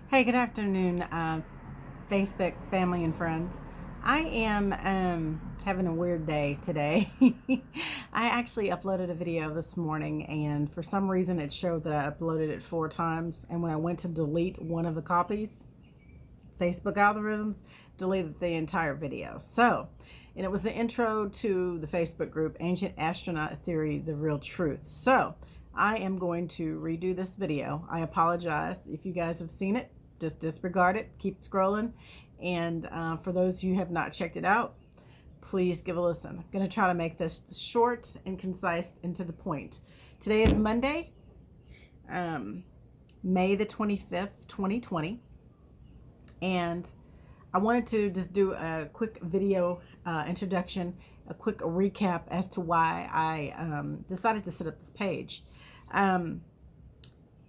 Hey, good afternoon, Facebook family and friends. I am having a weird day today. I actually uploaded a video this morning, and for some reason, it showed that I uploaded it 4 times. And when I went to delete one of the copies, Facebook algorithms deleted the entire video. And it was the intro to the Facebook group Ancient Astronaut Theory: The Real Truth. So, I am going to redo this video. I apologize if you guys have seen it. Just disregard it, keep scrolling. And for those who have not checked it out, please give a listen. I'm going to try to make this short and concise and to the point. Today is Monday, May the 25th, 2020. And I wanted to just do a quick video introduction, a quick recap as to why I decided to set up this page.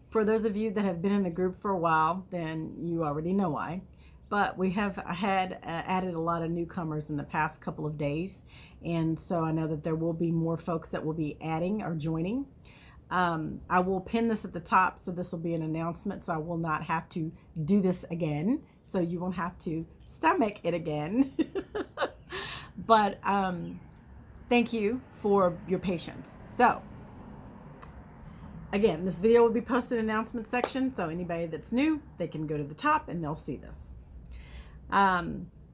For those of you that have been in the group for a while, then you already know why. But we have had added a lot of newcomers in the past couple of days. And so I know that there will be more folks that will be adding or joining. I will pin this at the top, so this will be an announcement, so I will not have to do this again. So you won't have to stomach it again. But thank you for your patience. So again, this video will be posted in the announcement section, so anybody that's new, they can go to the top and they'll see this.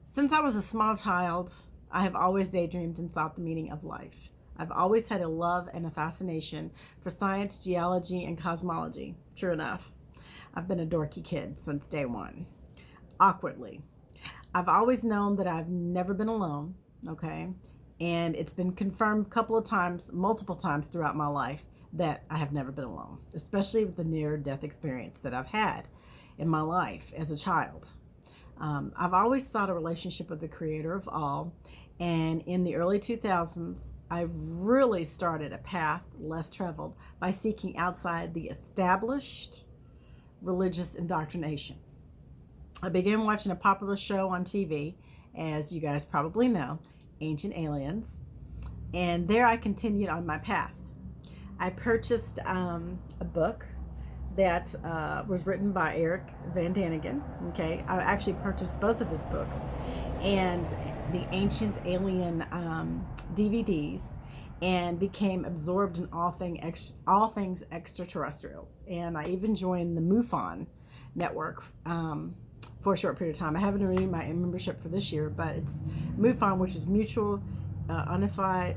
Since I was a small child, I have always daydreamed and sought the meaning of life. I've always had a love and a fascination for science, geology, and cosmology. True enough, I've been a dorky kid since day one. Awkwardly. I've always known that I've never been alone, okay? And it's been confirmed a couple of times, multiple times throughout my life, that I have never been alone, especially with the near-death experience that I've had in my life as a child. I've always sought a relationship with the creator of all, and in the early 2000s, I really started a path less traveled by seeking outside the established religious indoctrination. I began watching a popular show on TV, as you guys probably know, Ancient Aliens, and there I continued on my path. I purchased a book that was written by Eric Van Daniken. Okay, I actually purchased both of his books and the Ancient Alien DVDs, and became absorbed in all things extraterrestrials. And I even joined the MUFON network for a short period of time. I haven't renewed my membership for this year, but it's MUFON, which is Mutual Unidentified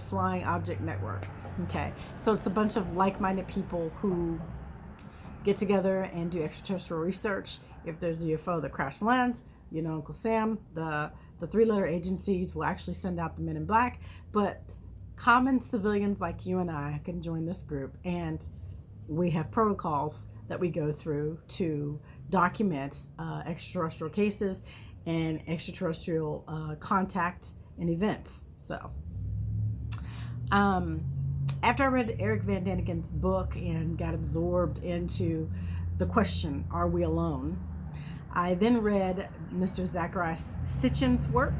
Flying Object Network. Okay, so it's a bunch of like-minded people who get together and do extraterrestrial research. If there's a UFO that crash lands, you know, Uncle Sam, the three-letter agencies will actually send out the men in black, but common civilians like you and I can join this group, and we have protocols that we go through to document extraterrestrial cases and extraterrestrial contact and events. So after I read Eric Van Daniken's book and got absorbed into the question, are we alone? I then read Mr. Zacharias Sitchin's work.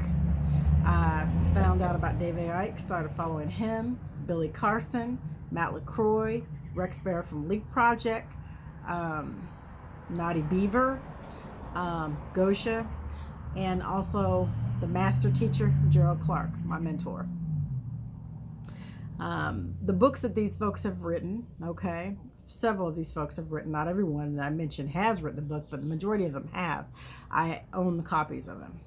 I found out about David Icke, started following him, Billy Carson, Matt LaCroix, Rex Bear from Leak Project, Naughty Beaver, Gosha, and also the master teacher, Gerald Clark, my mentor. The books that these folks have written, okay, several of these folks have written, not everyone that I mentioned has written a book, but the majority of them have. I own the copies of them.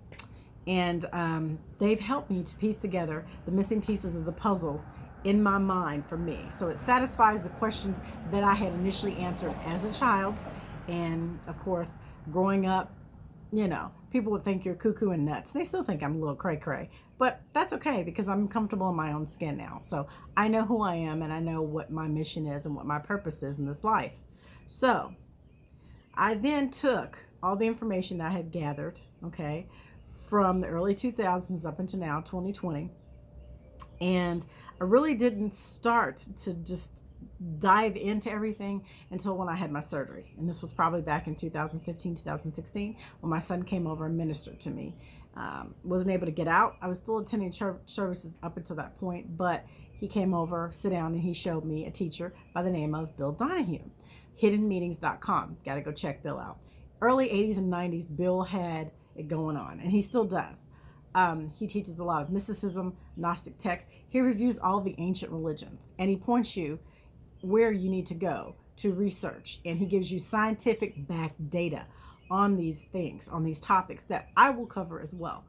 And they've helped me to piece together the missing pieces of the puzzle in my mind for me. So it satisfies the questions that I had initially answered as a child. And of course, growing up, you know, people would think you're cuckoo and nuts. They still think I'm a little cray-cray. But that's okay, because I'm comfortable in my own skin now. So I know who I am, and I know what my mission is and what my purpose is in this life. So I then took all the information that I had gathered, okay, from the early 2000s up until now, 2020. And I really didn't start to just dive into everything until when I had my surgery. And this was probably back in 2015, 2016, when my son came over and ministered to me. Wasn't able to get out. I was still attending church services up until that point, but he came over, sit down, and he showed me a teacher by the name of Bill Donahue. hiddenmeanings.com. Got to go check Bill out. Early 80s and 90s, Bill had it going on, and he still does. He teaches a lot of mysticism, Gnostic texts. He reviews all the ancient religions, and he points you where you need to go to research, and he gives you scientific backed data on these things, on these topics that I will cover as well,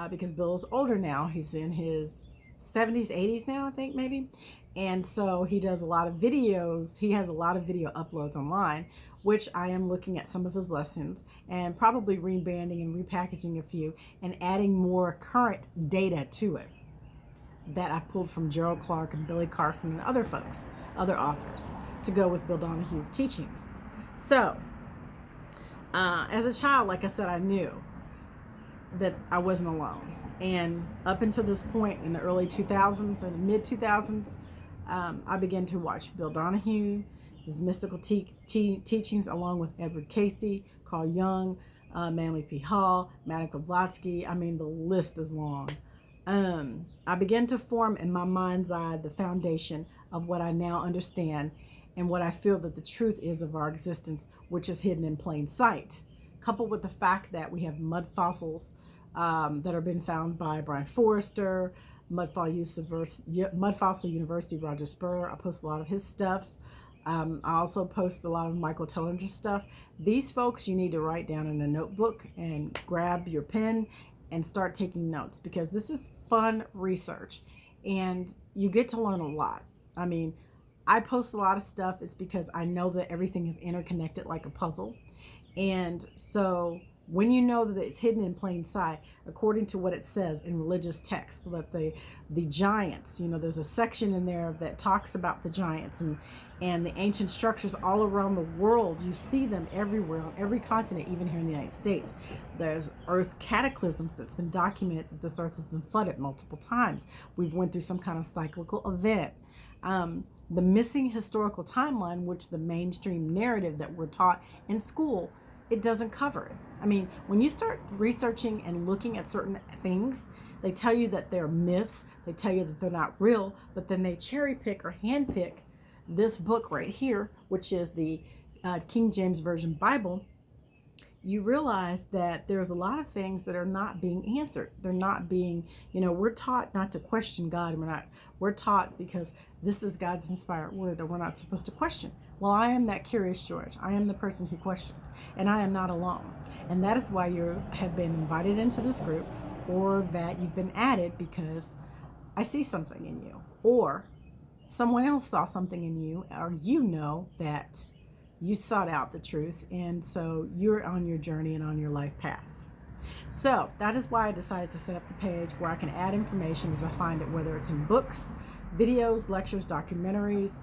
because Bill is older now. He's in his 70s, 80s now, I think, maybe. And so he does a lot of videos. He has a lot of video uploads online, which I am looking at some of his lessons and probably rebanding and repackaging a few and adding more current data to it that I've pulled from Gerald Clark and Billy Carson and other folks, other authors, to go with Bill Donahue's teachings. So, as a child, like I said, I knew that I wasn't alone. And up until this point in the early 2000s and mid 2000s, I began to watch Bill Donahue, his mystical teachings, along with Edward Casey, Carl Jung, Manly P. Hall, Madame Blavatsky. I mean, the list is long. I began to form in my mind's eye the foundation of what I now understand and what I feel that the truth is of our existence, which is hidden in plain sight, coupled with the fact that we have mud fossils that are being found by Brian Forrester, Mud Fossil University, Roger Spurr. I post a lot of his stuff. I also post a lot of Michael Tellinger's stuff. These folks you need to write down in a notebook and grab your pen and start taking notes, because this is fun research and you get to learn a lot. I mean, I post a lot of stuff. It's because I know that everything is interconnected like a puzzle. And so when you know that it's hidden in plain sight, according to what it says in religious texts, that the giants, there's a section in there that talks about the giants and the ancient structures all around the world. You see them everywhere, on every continent, even here in the United States. There's earth cataclysms that's been documented, that this earth has been flooded multiple times. We've went through some kind of cyclical event. The missing historical timeline, which the mainstream narrative that we're taught in school, it doesn't cover it. I mean, when you start researching and looking at certain things, they tell you that they're myths, they tell you that they're not real, but then they cherry pick or hand pick this book right here, which is the King James Version Bible. You realize that there's a lot of things that are not being answered. They're not being, we're taught not to question God. We're taught because this is God's inspired word that we're not supposed to question. Well, I am that curious George. I am the person who questions, and I am not alone. And that is why you have been invited into this group, or that you've been added because I see something in you, or someone else saw something in you, or that you sought out the truth, and so you're on your journey and on your life path. So that is why I decided to set up the page where I can add information as I find it, whether it's in books, videos, lectures, documentaries,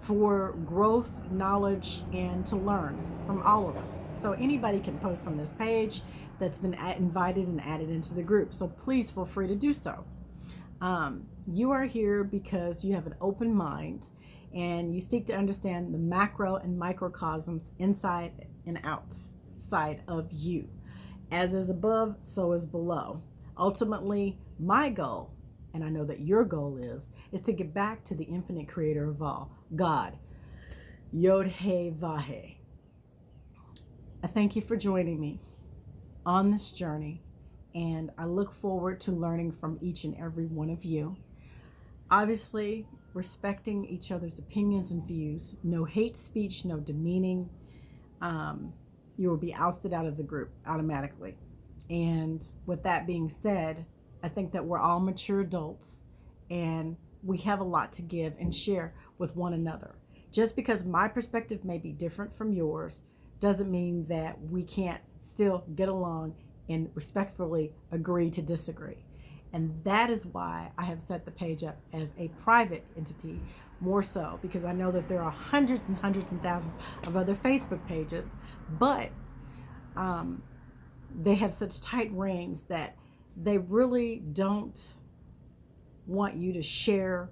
for growth, knowledge, and to learn from all of us. So anybody can post on this page that's been invited and added into the group. So please feel free to do so. You are here because you have an open mind and you seek to understand the macro and microcosms inside and outside of you. As is above, so is below. Ultimately, my goal, and I know that your goal is to get back to the infinite creator of all, God, Yod-He-Vah-He. I thank you for joining me on this journey, and I look forward to learning from each and every one of you. Obviously, respecting each other's opinions and views, no hate speech, no demeaning. You will be ousted out of the group automatically. And with that being said, I think that we're all mature adults and we have a lot to give and share with one another. Just because my perspective may be different from yours doesn't mean that we can't still get along and respectfully agree to disagree. And that is why I have set the page up as a private entity, more so because I know that there are hundreds and hundreds and thousands of other Facebook pages, but they have such tight reins that they really don't want you to share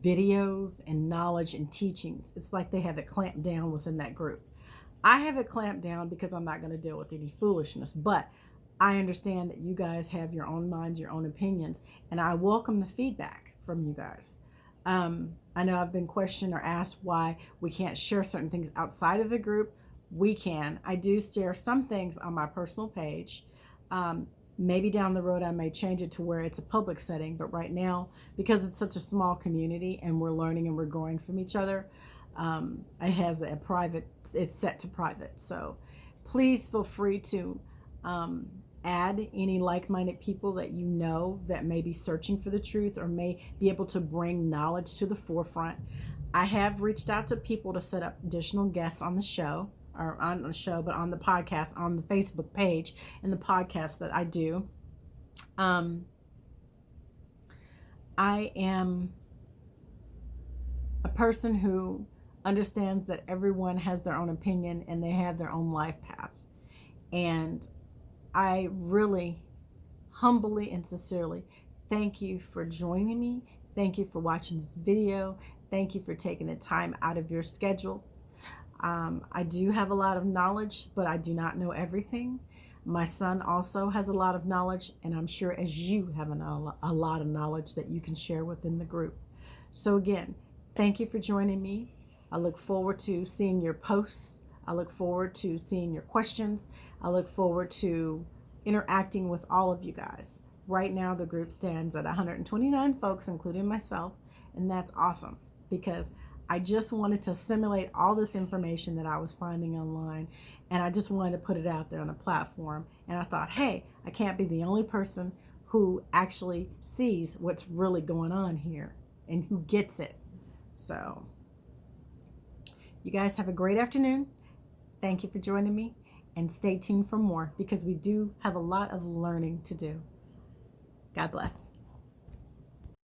videos and knowledge and teachings. It's like they have it clamped down within that group. I have it clamped down because I'm not going to deal with any foolishness, but I understand that you guys have your own minds, your own opinions, and I welcome the feedback from you guys. I know I've been questioned or asked why we can't share certain things outside of the group. We can. I do share some things on my personal page. Maybe down the road I may change it to where it's a public setting, but right now, because it's such a small community and we're learning and we're growing from each other, it has a private, it's set to private. So please feel free to add any like-minded people that you know that may be searching for the truth or may be able to bring knowledge to the forefront. I have reached out to people to set up additional guests on the show, or on the show, but on the podcast, on the Facebook page and the podcast that I do. I am a person who understands that everyone has their own opinion and they have their own life path. And I really humbly and sincerely thank you for joining me. Thank you for watching this video. Thank you for taking the time out of your schedule. I do have a lot of knowledge, but I do not know everything. My son also has a lot of knowledge, and I'm sure as you have a lot of knowledge that you can share within the group. So again, thank you for joining me. I look forward to seeing your posts. I look forward to seeing your questions. I look forward to interacting with all of you guys. Right now, the group stands at 129 folks, including myself, and that's awesome because I just wanted to assimilate all this information that I was finding online, and I just wanted to put it out there on a platform. And I thought, hey, I can't be the only person who actually sees what's really going on here and who gets it. So you guys have a great afternoon. Thank you for joining me, and stay tuned for more because we do have a lot of learning to do. God bless.